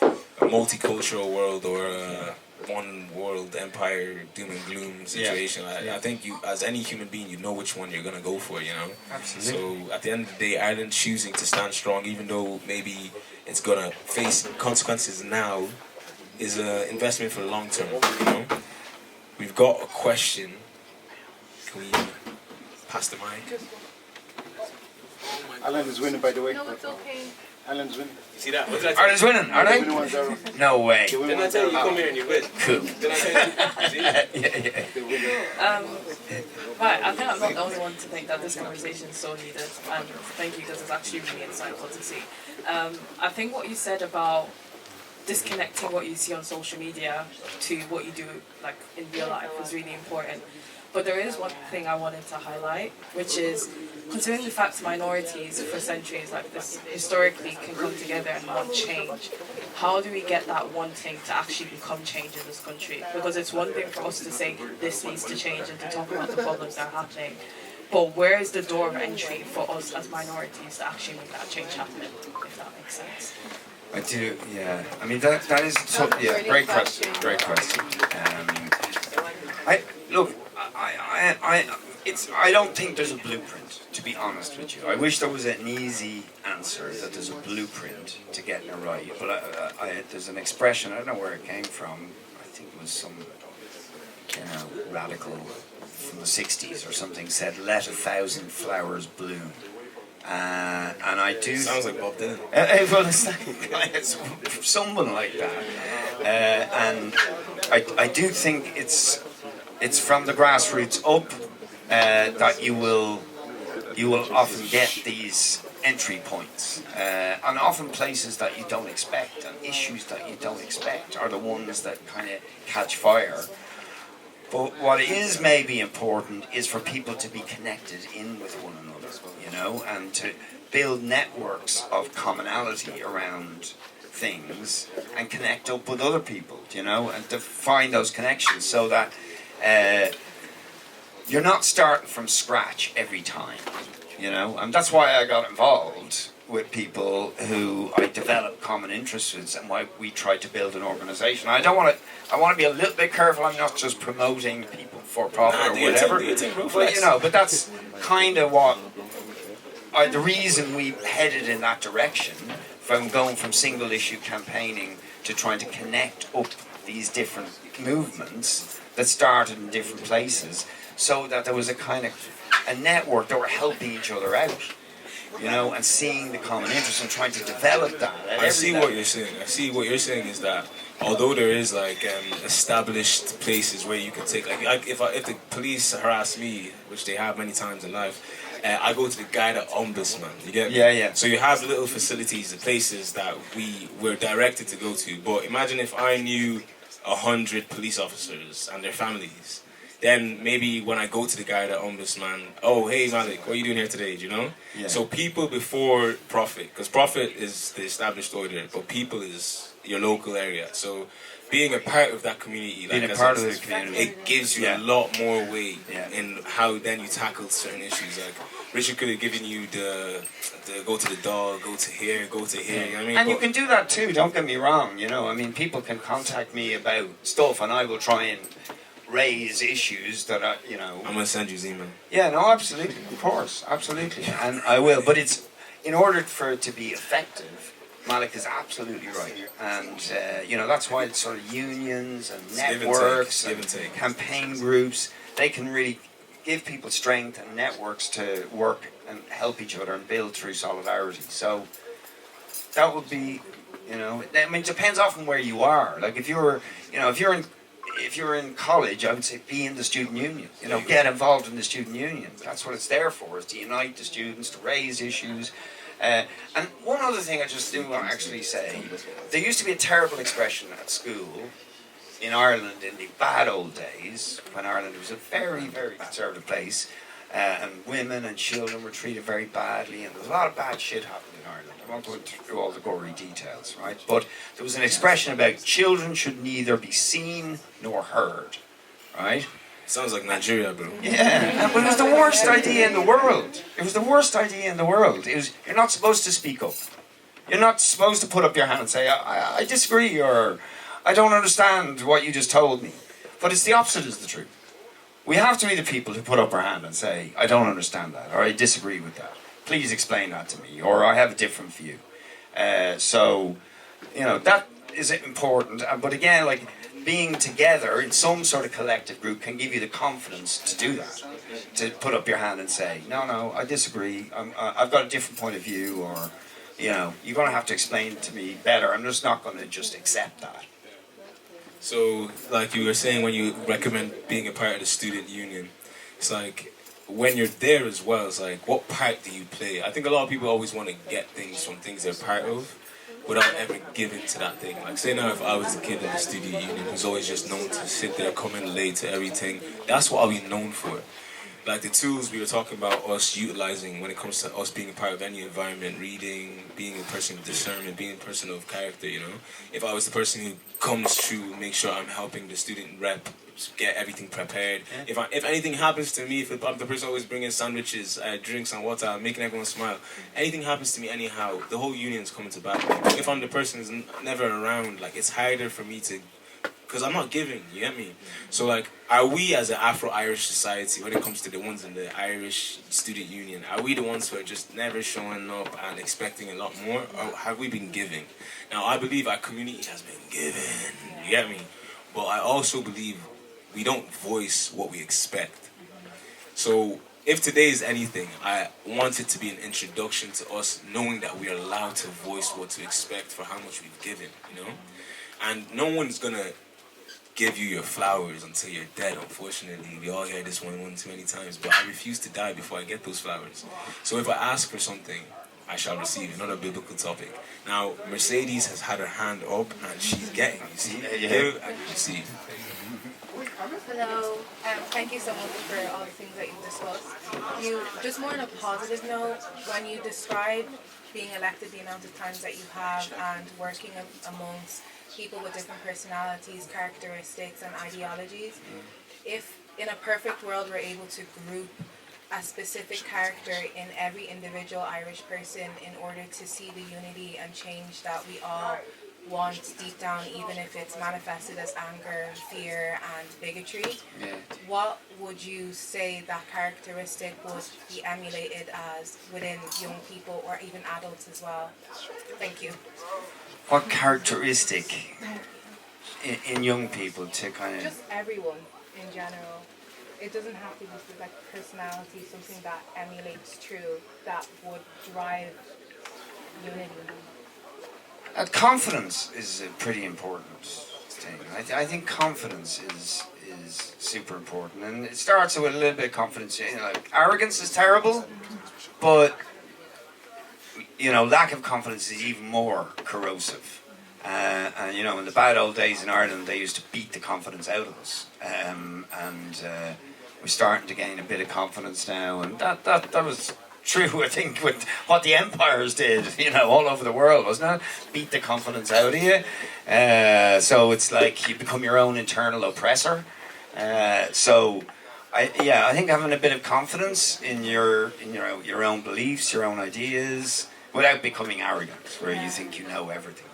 a multicultural world or a one world empire doom and gloom situation. I think you, as any human being, you know which one you're gonna go for, you know. Absolutely. So at the end of the day, Ireland choosing to stand strong, even though maybe it's gonna face consequences now, is an investment for the long term. You know, we've got a question. Can we pass the mic? Alan is winning, by the way. No, it's okay. Alan's winning. You see that? What did I tell you? Ireland's winning, are they? Winning 1-0. No way. Didn't I tell you come here and you win? Cool. Didn't I tell you? See? Right, I think I'm not the only one to think that this conversation is so needed, and thank you because it's actually really insightful to see. I think what you said about disconnecting what you see on social media to what you do like in real life is really important. But there is one thing I wanted to highlight, which is considering the fact minorities for centuries like this historically can come together and want change. How do we get that one thing to actually become change in this country? Because it's one thing for us to say this needs to change and to talk about the problems that are happening. But where is the door of entry for us as minorities to actually make that change happen, if that makes sense? I do, yeah. I mean, that is great question. Great question. I don't think there's a blueprint, to be honest with you. I wish there was an easy answer that there's a blueprint to getting it right. But there's an expression, I don't know where it came from. I think it was some, radical from the 60s or something said, "Let 1,000 flowers bloom." And I do. Sounds like Bob Dylan. Well, it's someone like that. And I do think it's from the grassroots up that you will often get these entry points, and often places that you don't expect and issues that you don't expect are the ones that kind of catch fire. But what is maybe important is for people to be connected in with one another, and to build networks of commonality around things and connect up with other people, and to find those connections so that you're not starting from scratch every time, you know, and that's why I got involved with people who I developed common interests with, and why we tried to build an organisation. I want to be a little bit careful. I'm not just promoting people for profit or whatever, but you know, but that's kind of what the reason we headed in that direction, from going from single issue campaigning to trying to connect up these different movements that started in different places, so that there was a kind of a network that were helping each other out, you know, and seeing the common interest and trying to develop that. I see what you're saying. I see what you're saying is that although there is like established places where you can take, like if the police harass me, which they have many times in life, I go to the guided ombudsman. You get me? Yeah, yeah. So you have little facilities and places that we were directed to go to. But imagine if I knew 100 police officers and their families. Then maybe when I go to the guy, the ombudsman, oh, hey Malik, what are you doing here today, you know? Yeah. So people before profit, because profit is the established order, but people is your local area. So being a part of that community, being like a part of this community, it gives you a lot more weight in how then you tackle certain issues. Like Richard could have given you the go to the dog, go to here, you know what I mean? And you can do that too, don't get me wrong, you know, I mean, people can contact me about stuff and I will try and raise issues that are, you know... I'm going to send you his email. Yeah, no, absolutely, of course, absolutely, and I will, but it's, in order for it to be effective, Malik is absolutely right, and, you know, that's why it's sort of unions and networks and campaign groups, they can really give people strength and networks to work and help each other and build through solidarity, so that would be, you know, I mean, it depends often where you are, like if you're, you know, if you're in college, I would say be in the student union. You know, get involved in the student union. That's what it's there for, is to unite the students, to raise issues. And one other thing I just do want to actually say, there used to be a terrible expression at school in Ireland in the bad old days, when Ireland was a very, very conservative place, and women and children were treated very badly, and there was a lot of bad shit happening in Ireland. I won't go through all the gory details, right? But there was an expression about children should neither be seen nor heard, right? Sounds like Nigeria, bro. Yeah, but it was the worst idea in the world. It was the worst idea in the world. It was, you're not supposed to speak up. You're not supposed to put up your hand and say, I disagree, or I don't understand what you just told me. But it's the opposite is the truth. We have to be the people who put up our hand and say, I don't understand that, or I disagree with that. Please explain that to me, or I have a different view. So, you know, that is important. But again, like, being together in some sort of collective group can give you the confidence to do that. To put up your hand and say, no, I disagree. I've got a different point of view, or, you know, you're going to have to explain it to me better. I'm just not going to just accept that. So, like you were saying, when you recommend being a part of the student union, it's like, when you're there as well, it's like, what part do you play? I think a lot of people always want to get things from things they're part of without ever giving to that thing. Like, say now if I was a kid in the student union who's always just known to sit there, come in late to everything, that's what I'll be known for. Like the tools we were talking about us utilizing when it comes to us being a part of any environment, reading, being a person of discernment, being a person of character, you know? If I was the person who comes through, make sure I'm helping the student rep, get everything prepared. If anything happens to me, if I'm the person always bringing sandwiches, drinks and water, making everyone smile, anything happens to me anyhow, the whole union's coming to back me. If I'm the person who's never around, like it's harder for me to, because I'm not giving, you get me? So like, are we as an Afro-Irish society, when it comes to the ones in the Irish student union, are we the ones who are just never showing up and expecting a lot more, or have we been giving? Now I believe our community has been given, you get me? But I also believe we don't voice what we expect. So if today is anything, I want it to be an introduction to us knowing that we are allowed to voice what to expect for how much we've given, you know? And no one's gonna give you your flowers until you're dead, unfortunately. We all hear this one too many times, but I refuse to die before I get those flowers. So if I ask for something, I shall receive. Another biblical topic. Now, Mercedes has had her hand up and she's getting, you see? Give and you receive. Hello, thank you so much for all the things that you discussed. You, just more on a positive note, when you describe being elected, the amount of times that you have and working amongst people with different personalities, characteristics and ideologies, if in a perfect world, we're able to group a specific character in every individual Irish person in order to see the unity and change that we all want deep down, even if it's manifested as anger, fear, and bigotry. Yeah. What would you say that characteristic would be emulated as within young people or even adults as well? Thank you. What characteristic in young people to kind of... Just everyone in general. It doesn't have to be like personality, something that emulates true, that would drive unity. Confidence is a pretty important thing. I think confidence is super important, and it starts with a little bit of confidence. You know, like arrogance is terrible, but you know, lack of confidence is even more corrosive. And you know, in the bad old days in Ireland, they used to beat the confidence out of us, and we're starting to gain a bit of confidence now, and that was true, I think, with what the empires did, you know, all over the world, wasn't it? Beat the confidence out of you. So it's like you become your own internal oppressor. So I think having a bit of confidence in your own beliefs, your own ideas, without becoming arrogant, where you think you know everything.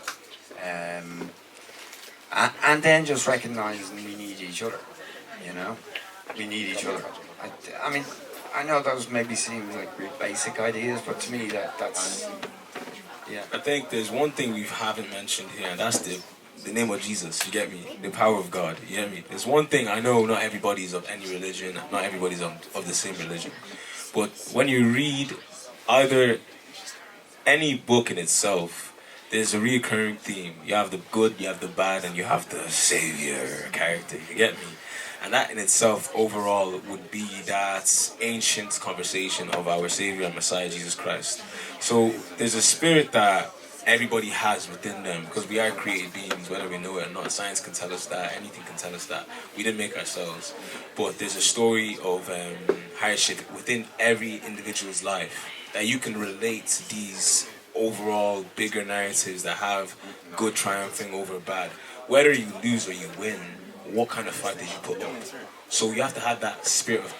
And then just recognizing we need each other, you know? We need each other. I mean, I know those maybe seem like real basic ideas, but to me that's yeah. I think there's one thing we haven't mentioned here, and that's the name of Jesus. You get me? The power of God. You get me? There's one thing I know. Not everybody's of any religion. Not everybody's of the same religion. But when you read either any book in itself, there's a recurring theme. You have the good, you have the bad, and you have the savior character. You get me? And that in itself, overall, would be that ancient conversation of our Savior and Messiah, Jesus Christ. So there's a spirit that everybody has within them, because we are created beings, whether we know it or not. Science can tell us that, anything can tell us that. We didn't make ourselves. But there's a story of hardship within every individual's life that you can relate to these overall bigger narratives that have good triumphing over bad. Whether you lose or you win, what kind of fight did you put up? So you have to have that spirit of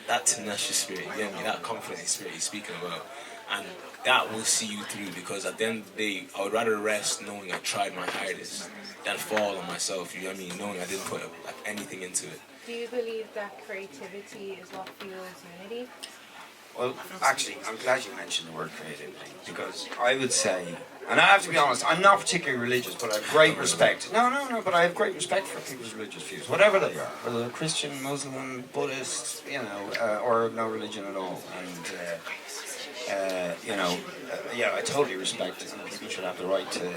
that tenacious spirit, you get me? That confident spirit you're speaking about, and that will see you through. Because at the end of the day, I would rather rest knowing I tried my hardest than fall on myself. You get me? Knowing I didn't put like anything into it. Do you believe that creativity is what fuels unity? Well, actually, I'm glad you mentioned the word creativity, because I would say, and I have to be honest, I'm not particularly religious, but I have great respect. No, but I have great respect for people's religious views, whatever they are, whether they're Christian, Muslim, Buddhist, you know, or no religion at all. And, I totally respect it, and people should have the right to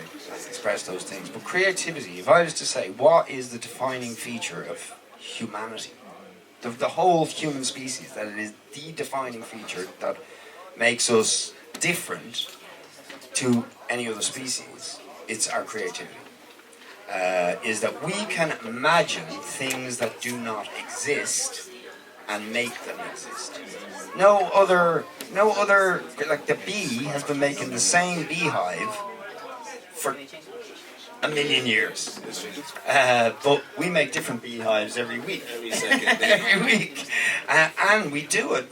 express those things. But creativity, if I was to say, what is the defining feature of humanity? The whole human species, that it is the defining feature that makes us different to any other species, it's our creativity. Is that we can imagine things that do not exist and make them exist. No other, like the bee has been making the same beehive for a million years. But we make different beehives every week. Every second day. Every week. And we do it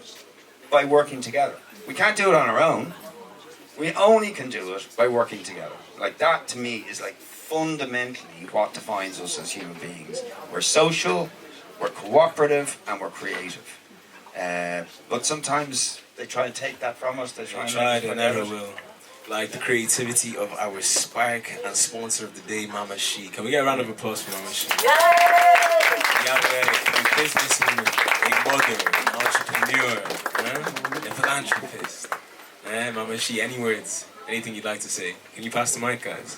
by working together. We can't do it on our own. We only can do it by working together. Like that to me is like fundamentally what defines us as human beings. We're social, we're cooperative, and we're creative. But sometimes they try to take that from us. They never will. Like the creativity of our spark and sponsor of the day, Mama She. Can we get a round of applause for Mama She? We have a businesswoman, a mother, an entrepreneur, a philanthropist. Mama She, any words? Anything you'd like to say? Can you pass the mic, guys?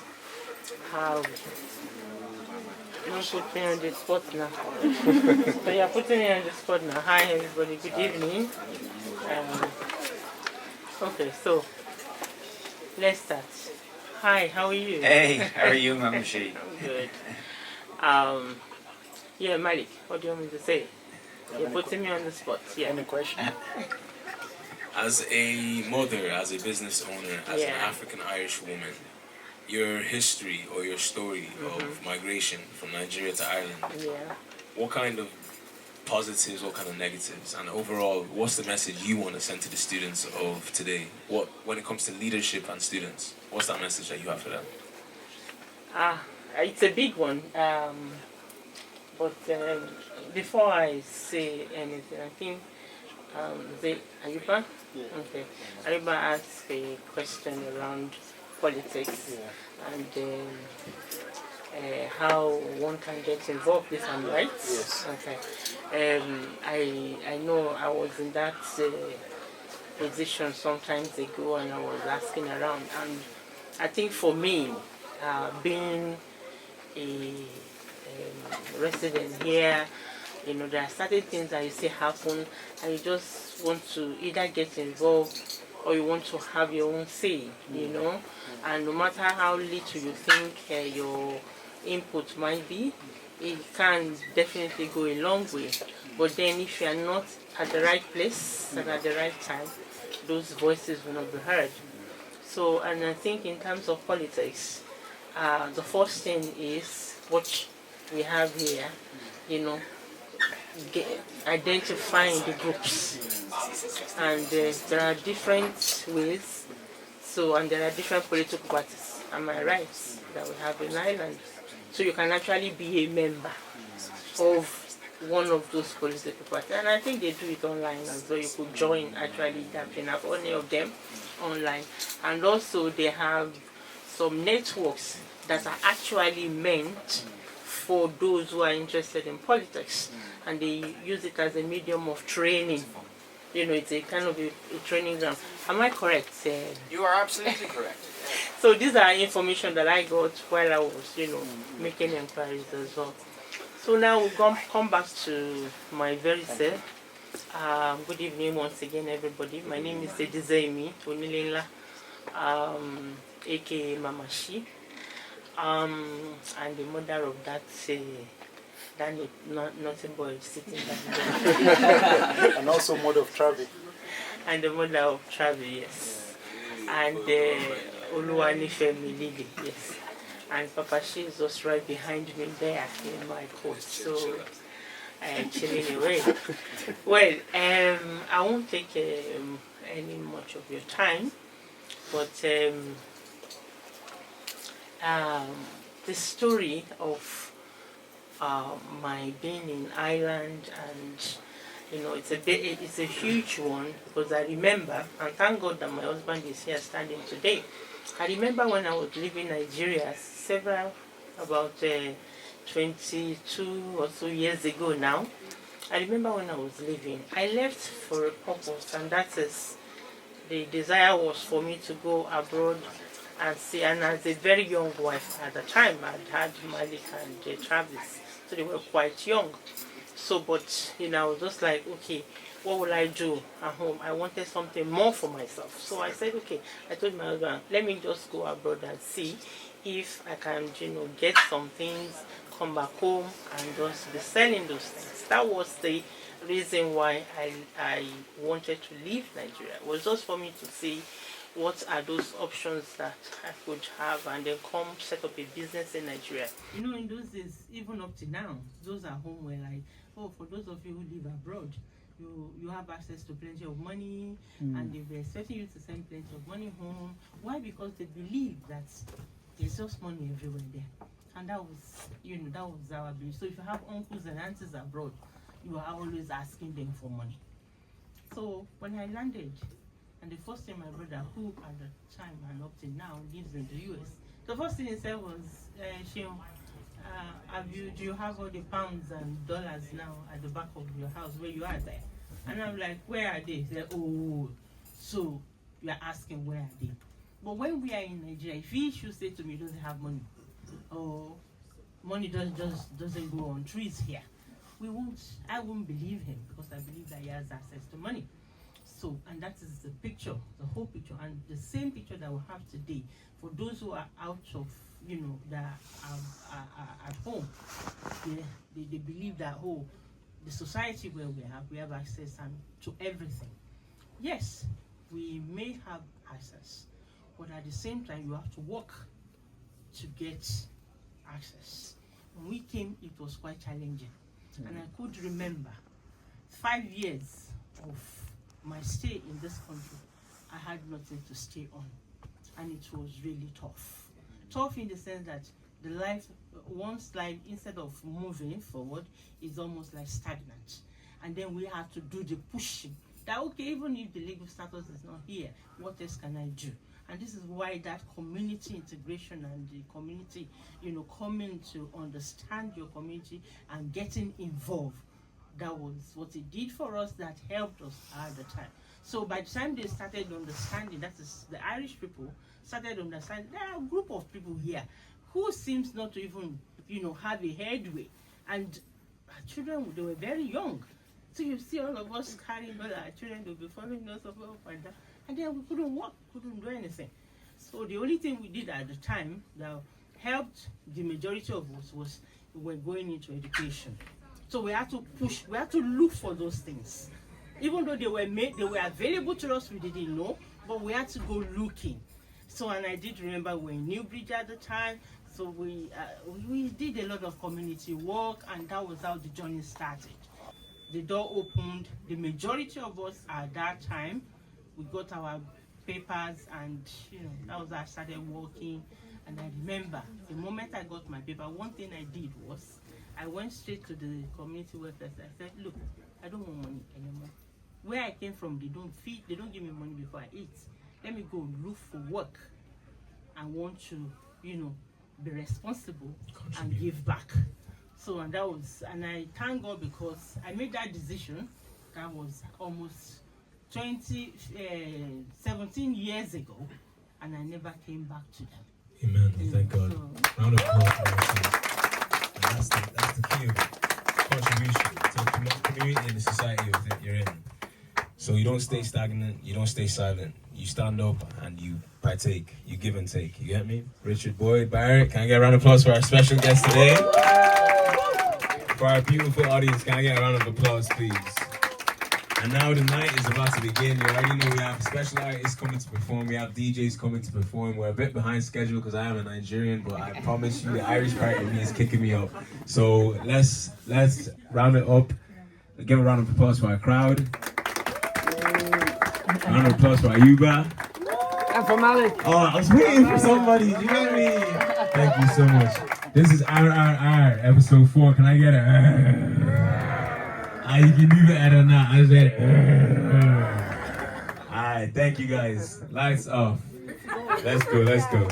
How? Don't put me on the spot now. So you're putting me on the spot now. Hi everybody, good evening. Okay, so let's start. Hi, how are you? Hey, how are you, Mama She? I'm good. Yeah, Malik, what do you want me to say? You're putting me on the spot. Yeah. Any question? As a mother, as a business owner, as an African-Irish woman, your history or your story of migration from Nigeria to Ireland, what kind of positives, what kind of negatives, and overall, what's the message you want to send to the students of today? When it comes to leadership and students, what's that message that you have for them? It's a big one. But before I say anything, I think Ayuba? Yeah. Okay. Ayuba asked a question around politics and how one can get involved, if I'm right. Yes. Okay. I know I was in that position some times ago, and I was asking around, and I think for me, being a resident here, there are certain things that you see happen, and you just want to either get involved or you want to have your own say, and no matter how little you think your input might be, it can definitely go a long way. But then if you are not at the right place and at the right time, those voices will not be heard. So, and I think in terms of politics, the first thing is what we have here, identifying the groups. And there are different ways, and there are different political parties, am I right, that we have in Ireland. So you can actually be a member of one of those political parties. And I think they do it online as well. You could join actually any of them online. And also they have some networks that are actually meant for those who are interested in politics, and they use it as a medium of training. It's a kind of a training ground. Am I correct? You are absolutely correct. So these are information that I got while I was, making inquiries as well. So now we'll come back to my very self. Good evening once again, everybody. My name is Edizemi Onilinla, aka Mamashi. And the mother of that naughty boy sitting there. And also mother of Travi. And the mother of Travi, yes. And Oluwanifemi Lily, yes. And Papa, she is just right behind me there in my coat. So I'm chilling away. Well, I won't take any much of your time, but the story of my being in Ireland, and it's a huge one, because I remember, and thank God that my husband is here standing today. I remember when I was leaving Nigeria about 22 or so years ago now. I remember when I was leaving, I left for a purpose, and that is, the desire was for me to go abroad and see. And as a very young wife at the time, I'd had Malik and Travis, so they were quite young. So, but I was just like, okay, what will I do at home? I wanted something more for myself. So I said, okay, I told my husband, let me just go abroad and see if I can, get some things, come back home and just be selling those things. That was the reason why I wanted to leave Nigeria. It was just for me to see what are those options that I could have, and then come set up a business in Nigeria. In those days, even up to now, those at home were like, oh, for those of you who live abroad, you have access to plenty of money, and they were expecting you to send plenty of money home. Why? Because they believe that there's just money everywhere there. And that was, that was our belief. So if you have uncles and aunties abroad, you are always asking them for money. So when I landed, and the first thing my brother, who at the time and up to now lives in the US, the first thing he said was, do you have all the pounds and dollars now at the back of your house where you are there? And I'm like, where are they? He said, oh, so you are asking where are they? But when we are in Nigeria, if he should say to me, he doesn't have money, or money doesn't go on trees here, I won't believe him, because I believe that he has access to money. So, and that is the picture, the whole picture, and the same picture that we have today for those who are out of, that are at home. They believe that, the society where we have access to everything. Yes, we may have access, but at the same time, you have to work to get access. When we came, it was quite challenging. And I could remember 5 years of my stay in this country, I had nothing to stay on, and it was really tough. Tough in the sense that the life, one's life, instead of moving forward, is almost like stagnant. And then we have to do the pushing. That, okay, even if the legal status is not here, what else can I do? And this is why that community integration and the community, coming to understand your community and getting involved, that was what it did for us, that helped us at the time. So by the time they started understanding, that is, the Irish people started understanding, there are a group of people here who seems not to even, have a headway. And our children, they were very young. So you see all of us carrying all our children, they'll be following us up and down. And then we couldn't walk, couldn't do anything. So the only thing we did at the time that helped the majority of us was we were going into education. So we had to push, we had to look for those things. Even though they were available to us, we didn't know, but we had to go looking. So, and I did remember we were in Newbridge at the time, so we did a lot of community work, and that was how the journey started. The door opened, the majority of us at that time, we got our papers, and that was how I started working. And I remember the moment I got my paper, one thing I did was I went straight to the community welfare. I said, look, I don't want money anymore. Where I came from, they don't give me money before I eat. Let me go look for work. I want to, be responsible and give back. So, and I thank God because I made that decision. That was almost 17 years ago, and I never came back to them. Amen. Thank God. So, round of applause for that. That's the key of it. Contribution to the community and the society that you're in. So you don't stay stagnant, you don't stay silent. You stand up and you partake, you give and take. You get me? Richard Boyd, Barrett, can I get a round of applause for our special guest today? For our beautiful audience, can I get a round of applause, please? And now the night is about to begin. You already know we have special artists coming to perform. We have DJs coming to perform. We're a bit behind schedule because I am a Nigerian, but I promise you the Irish part of me is kicking me up. So let's round it up. Give a round of applause for our crowd. Round of applause for Ayuba. And for Malik. Oh, I was waiting for somebody. You get me? Thank you so much. This is RRR, episode 4. Can I get a... you can do better than that. I said... Alright, thank you guys. Lights off. Let's go.